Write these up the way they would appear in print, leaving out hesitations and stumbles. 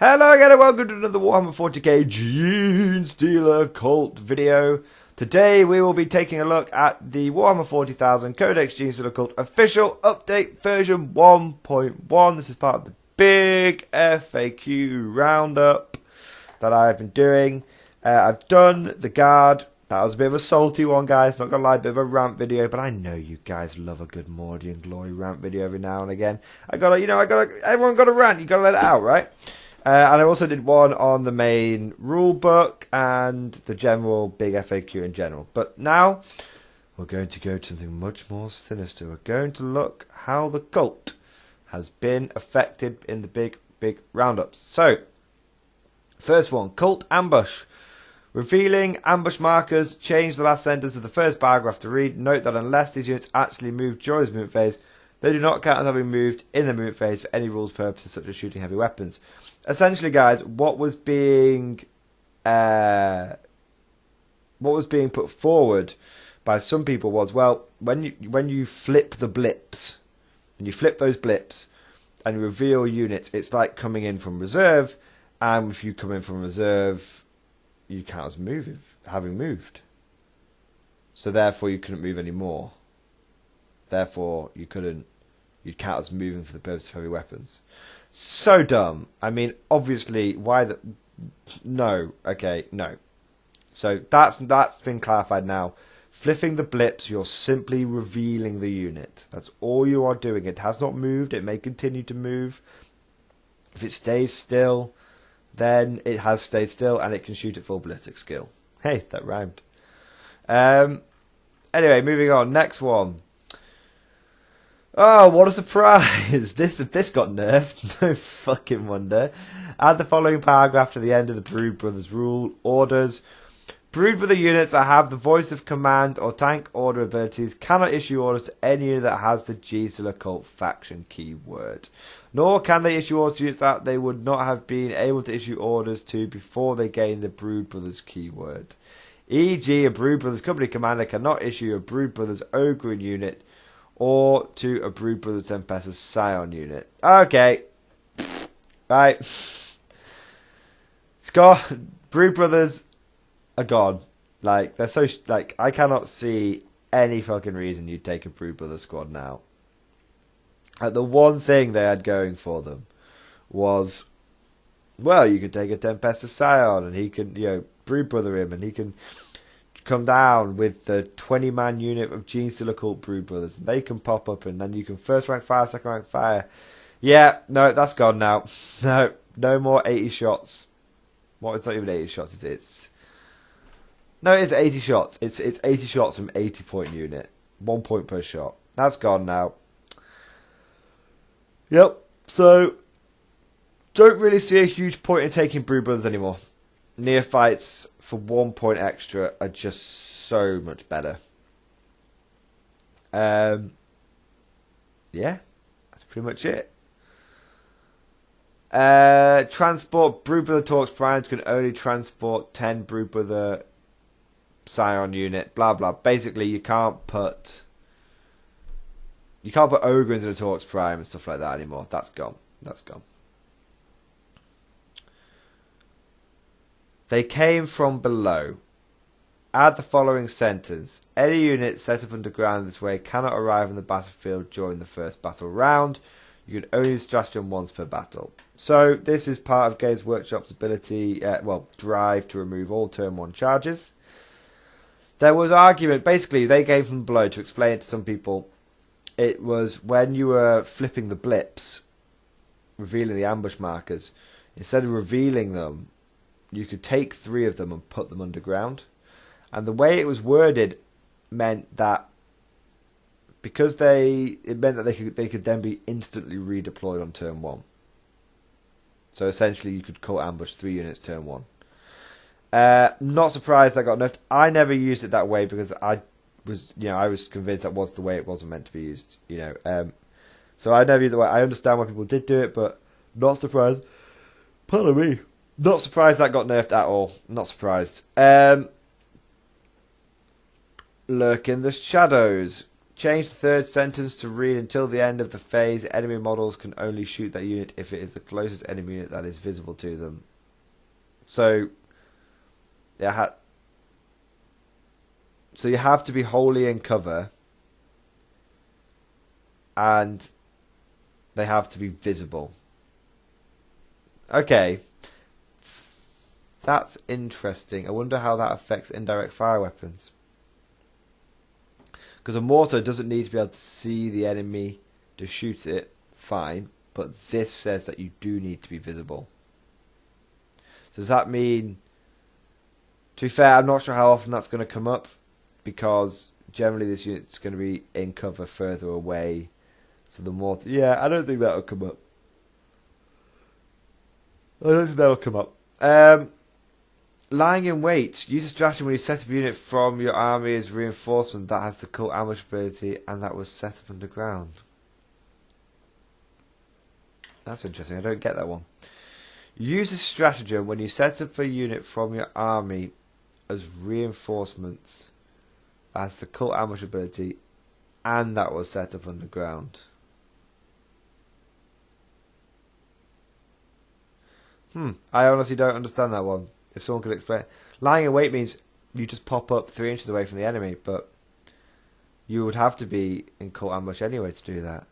Hello again and welcome to another Warhammer 40k Genestealer cult video. Today we will be taking a look at the Warhammer 40,000 Codex Genestealer cult official update version 1.1. This is part of the big FAQ roundup that I've been doing. I've done the guard. That was a bit of a salty one, guys. Not gonna lie, a bit of a rant video, but I know you guys love a good Mordian glory rant video every now and again. Everyone got a rant. You gotta let it out, right? And I also did one on the main rule book and the general big FAQ in general. But now we're going to go to something much more sinister. We're going to look how the cult has been affected in the big roundups. So, first one, cult ambush. Revealing ambush markers. Change the last sentence of the first paragraph to read. Note that unless these units actually move during this movement phase, they do not count as having moved in the movement phase for any rules purposes such as shooting heavy weapons. Essentially, guys, what was being put forward by some people was, well, when you flip the blips, and you flip those blips and reveal units, it's like coming in from reserve, and if you come in from reserve, you count as having moved. So therefore, you couldn't move anymore. Therefore, you'd count as moving for the purpose of heavy weapons. So dumb. I mean, obviously, why the... No. Okay, no. So that's been clarified now. Flipping the blips, you're simply revealing the unit. That's all you are doing. It has not moved. It may continue to move. If it stays still, then it has stayed still and it can shoot at full ballistic skill. Hey, that rhymed. Anyway, moving on. Next one. Oh, what a surprise! This got nerfed. No fucking wonder. Add the following paragraph to the end of the Brood Brothers rule. Orders. Brood Brother units that have the voice of command or tank order abilities cannot issue orders to any unit that has the Genestealer cult faction keyword. Nor can they issue orders to units that they would not have been able to issue orders to before they gain the Brood Brothers keyword. E.g., a Brood Brothers company commander cannot issue a Brood Brothers Ogre unit or to a Brood Brothers Tempest Scion unit. Okay. Right. It's gone. Brood Brothers are gone. Like, they're so... Like, I cannot see any fucking reason you'd take a Brood Brothers squad now. Like, the one thing they had going for them was... Well, you could take a Tempest Scion and he can, Brood Brother him and he can... come down with the 20-man unit of Genestealer cult Brood Brothers. They can pop up and then you can first rank fire, second rank fire. Yeah, no, that's gone now. No more 80 shots. Well, it's not even 80 shots, it's... No, it's 80 shots. It's 80 shots from 80 point unit. 1 point per shot. That's gone now. Yep, so... Don't really see a huge point in taking Brood Brothers anymore. Neophytes for 1 point extra are just so much better. Yeah, that's pretty much it. Transport Brood Brother Torx Primes can only transport 10 Brood Brother Scion unit. Blah blah. Basically, you can't put Ogres in a Torx Prime and stuff like that anymore. That's gone. That's gone. They came from below. Add the following sentence. Any unit set up underground this way cannot arrive on the battlefield during the first battle round. You can only use stratagem once per battle. So this is part of Games Workshop's ability, drive to remove all turn 1 charges. There was argument, basically they came from below to explain it to some people. It was when you were flipping the blips, revealing the ambush markers, instead of revealing them, you could take 3 of them and put them underground. And the way it was worded meant that because they could then be instantly redeployed on turn 1. So essentially you could call ambush 3 units turn 1. Not surprised that got nerfed. I never used it that way because I was convinced that was the way it wasn't meant to be used. So I never used it that way. I understand why people did do it, but not surprised. Pardon me. Not surprised that got nerfed at all. Not surprised. Lurk in the shadows. Change the third sentence to read, until the end of the phase, enemy models can only shoot that unit if it is the closest enemy unit that is visible to them. So, so you have to be wholly in cover, and they have to be visible. Okay. That's interesting. I wonder how that affects indirect fire weapons. Because a mortar doesn't need to be able to see the enemy to shoot it, fine. But this says that you do need to be visible. So does that mean... To be fair, I'm not sure how often that's going to come up. Because generally this unit's going to be in cover further away. So the mortar... Yeah, I don't think that'll come up. Lying in wait. Use a strategy when you set up a unit from your army as reinforcement that has the cult ambush ability and that was set up underground. That's interesting. I don't get that one. Use a stratagem when you set up a unit from your army as reinforcements that has the cult ambush ability and that was set up underground. I honestly don't understand that one. If someone could explain. Lying in wait means you just pop up 3 inches away from the enemy, but you would have to be in cult ambush anyway to do that.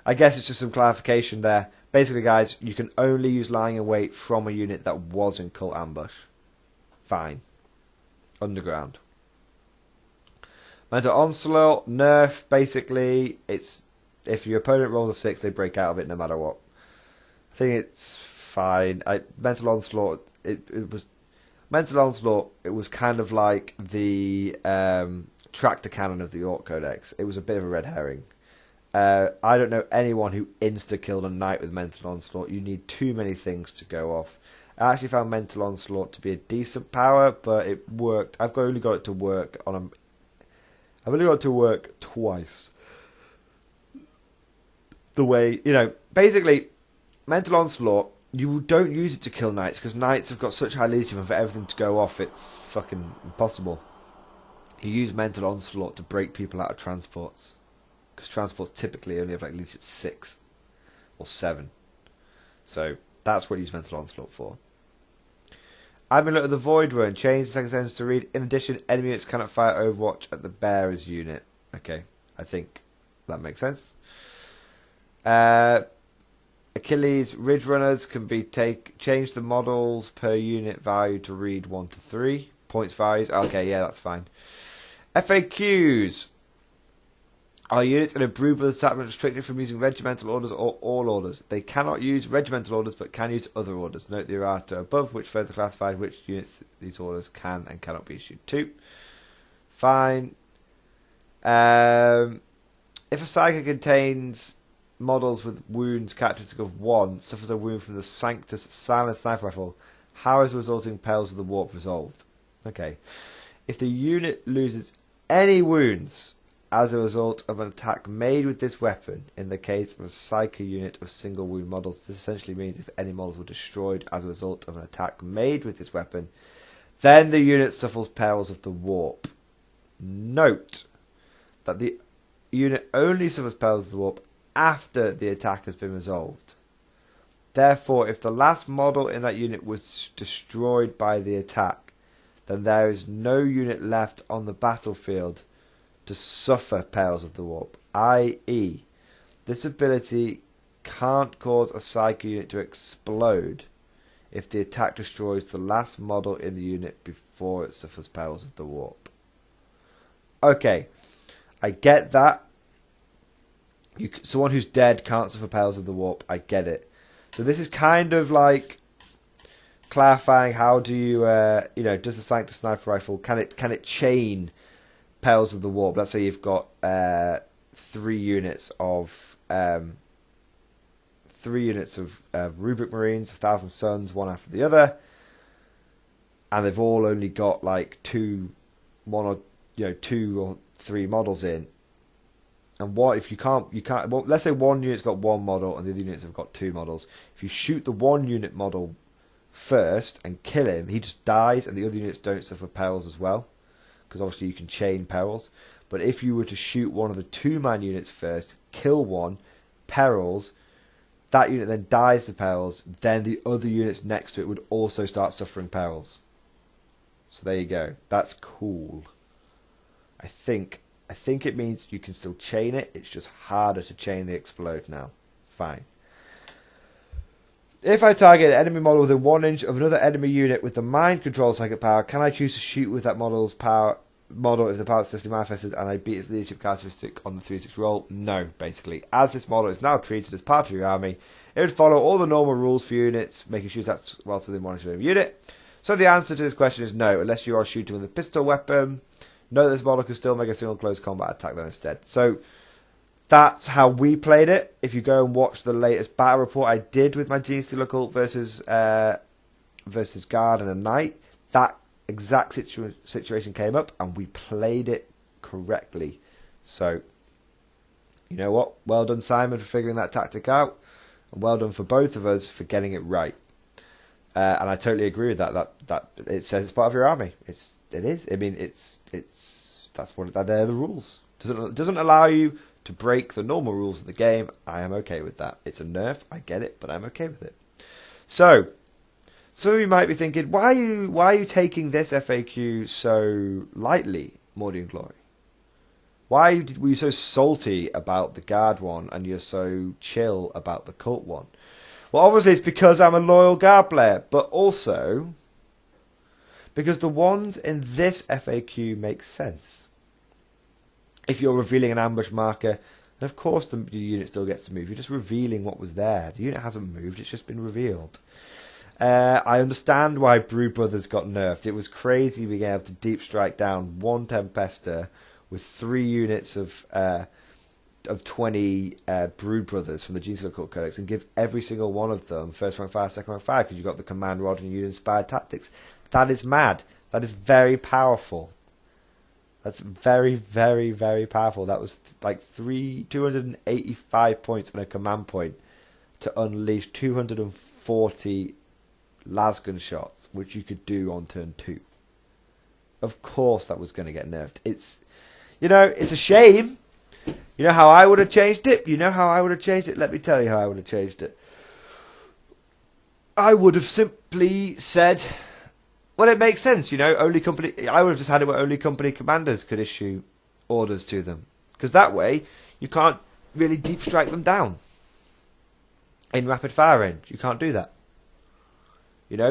I guess it's just some clarification there. Basically, guys, you can only use lying in wait from a unit that was in cult ambush. Fine. Underground. Mental onslaught, nerf, basically, it's if your opponent rolls a 6, they break out of it no matter what. I think it's fine. Mental onslaught. It was kind of like the tractor cannon of the Orc Codex. It was a bit of a red herring. I don't know anyone who insta-killed a knight with mental onslaught. You need too many things to go off. I actually found mental onslaught to be a decent power, but it worked. I've only got it to work on a. I've only got it to work twice. The way, basically, mental onslaught. You don't use it to kill knights because knights have got such high leadership, and for everything to go off, it's fucking impossible. You use mental onslaught to break people out of transports because transports typically only have like leadership 6 or 7. So that's what you use mental onslaught for. Amulet of the Void Run. Change the second sentence to read. In addition, enemy units cannot fire Overwatch at the bearer's unit. Okay, I think that makes sense. Achilles Ridge Runners can be change the models per unit value to read 1 to 3. Points values. Okay, yeah, that's fine. FAQs. Are units in a Brood detachment restricted from using regimental orders or all orders? They cannot use regimental orders but can use other orders. Note the errata above which further classified which units these orders can and cannot be issued to. Fine. If a Psyker contains models with wounds characteristic of 1 suffers a wound from the Sanctus silent sniper rifle, how is the resulting Perils of the Warp resolved? Okay. If the unit loses any wounds as a result of an attack made with this weapon, in the case of a Psyker unit of single wound models, this essentially means if any models were destroyed as a result of an attack made with this weapon, then the unit suffers Perils of the Warp. Note that the unit only suffers Perils of the Warp after the attack has been resolved. Therefore, if the last model in that unit was destroyed by the attack, then there is no unit left on the battlefield to suffer Perils of the Warp, i.e. this ability can't cause a Psyker unit to explode if the attack destroys the last model in the unit before it suffers Perils of the Warp. Okay, I get that. Someone who's dead can't suffer Perils of the Warp. I get it. So this is kind of like clarifying how do you, does the Sanctus sniper rifle can it chain Perils of the Warp? Let's say you've got 3 units of Rubric Marines, 1,000 Suns, one after the other, and they've all only got like 2 or 3 models in. And what if you can't? Well, let's say one unit's got 1 model and the other units have got 2 models. If you shoot the 1 unit model first and kill him, he just dies, and the other units don't suffer perils as well. because obviously you can chain perils. But if you were to shoot one of the 2-man units first, kill one, perils, that unit then dies to perils, then the other units next to it would also start suffering perils. So there you go. That's cool. I think it means you can still chain it. It's just harder to chain the explode now. Fine. If I target an enemy model within 1 inch of another enemy unit with the mind control psychic power, can I choose to shoot with that model's model if the power is successfully manifested and I beat its leadership characteristic on the 3-6 roll? No, basically. As this model is now treated as part of your army, it would follow all the normal rules for units, making shoot attacks whilst within 1 inch of a unit. So the answer to this question is no, unless you are shooting with a pistol weapon. No, this model can still make a single close combat attack though instead. So that's how we played it. If you go and watch the latest battle report I did with my Genestealer cult versus Guard and a Knight, that exact situation came up and we played it correctly. So, you know what? Well done, Simon, for figuring that tactic out. And well done for both of us for getting it right. And I totally agree with that. That it says it's part of your army. It is. I mean, that's what they're the rules. Doesn't allow you to break the normal rules of the game. I am okay with that. It's a nerf. I get it, but I'm okay with it. So, some of you might be thinking, why are you taking this FAQ so lightly, Mordian Glory? Why were you so salty about the Guard one and you're so chill about the Cult one? Well, obviously it's because I'm a loyal Guard player, but also because the ones in this FAQ make sense. If you're revealing an ambush marker, then of course the unit still gets to move. You're just revealing what was there. The unit hasn't moved, it's just been revealed. I understand why Brood Brothers got nerfed. It was crazy being able to deep strike down one Tempester with 3 units of 20 Brood Brothers from the Genestealer Cult Codex and give every single one of them first rank fire, second rank fire because you got the command rod and you inspired tactics. That is mad. That is very powerful. That's very, very, very powerful. That was like 285 points on a command point to unleash 240 lasgun shots, which you could do on turn 2. Of course that was going to get nerfed. It's a shame. You know how I would have changed it? Let me tell you how I would have changed it. I would have simply said, well, it makes sense, I would have just had it where only company commanders could issue orders to them. Because that way, you can't really deep strike them down. In rapid fire range, you can't do that.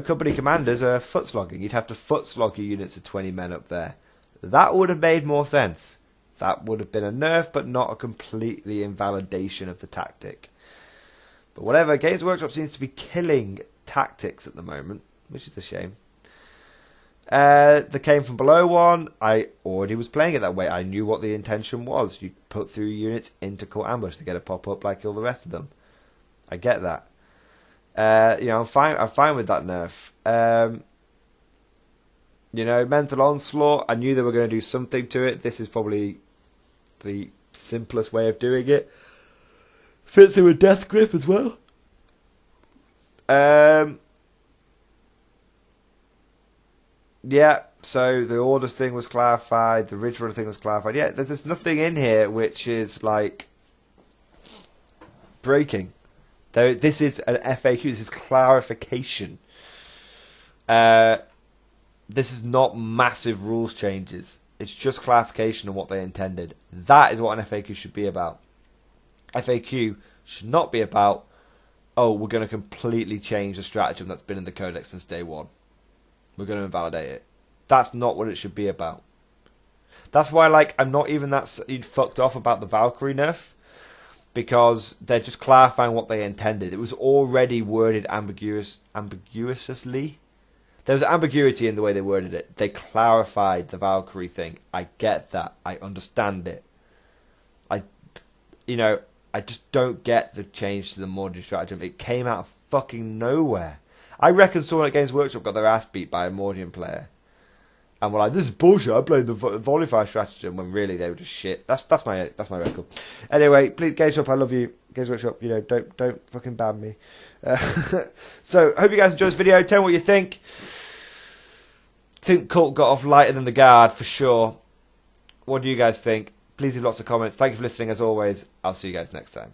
Company commanders are foot slogging. You'd have to foot slog your units of 20 men up there. That would have made more sense. That would have been a nerf, but not a completely invalidation of the tactic. But whatever, Games Workshop seems to be killing tactics at the moment, which is a shame. The Came From Below one, I already was playing it that way. I knew what the intention was. You put through units into cult ambush to get a pop-up like all the rest of them. I get that. I'm fine with that nerf. Mental Onslaught, I knew they were going to do something to it. This is probably the simplest way of doing it. Fits in with Death Grip as well. Yeah, so the orders thing was clarified, the Ridge Runner thing was clarified. Yeah, there's nothing in here which is like breaking. This is an FAQ, this is clarification. This is not massive rules changes. It's just clarification on what they intended. That is what an FAQ should be about. FAQ should not be about, oh, we're going to completely change the stratagem that's been in the Codex since day one. We're going to invalidate it. That's not what it should be about. That's why, I'm not even that fucked off about the Valkyrie nerf. Because they're just clarifying what they intended. It was already worded ambiguously. There was ambiguity in the way they worded it. They clarified the Valkyrie thing. I get that. I understand it. I just don't get the change to the Mordian stratagem. It came out of fucking nowhere. I reckon someone at Games Workshop got their ass beat by a Mordian player. And we're like, this is bullshit, I played the volley fire stratagem, when really they were just shit. That's my record. Anyway, please, Games Workshop, I love you. Games Workshop, don't fucking ban me. So, hope you guys enjoyed this video. Tell me what you think. think Cult got off lighter than the Guard for sure. What do you guys think? Please leave lots of comments. Thank you for listening as always. I'll see you guys next time.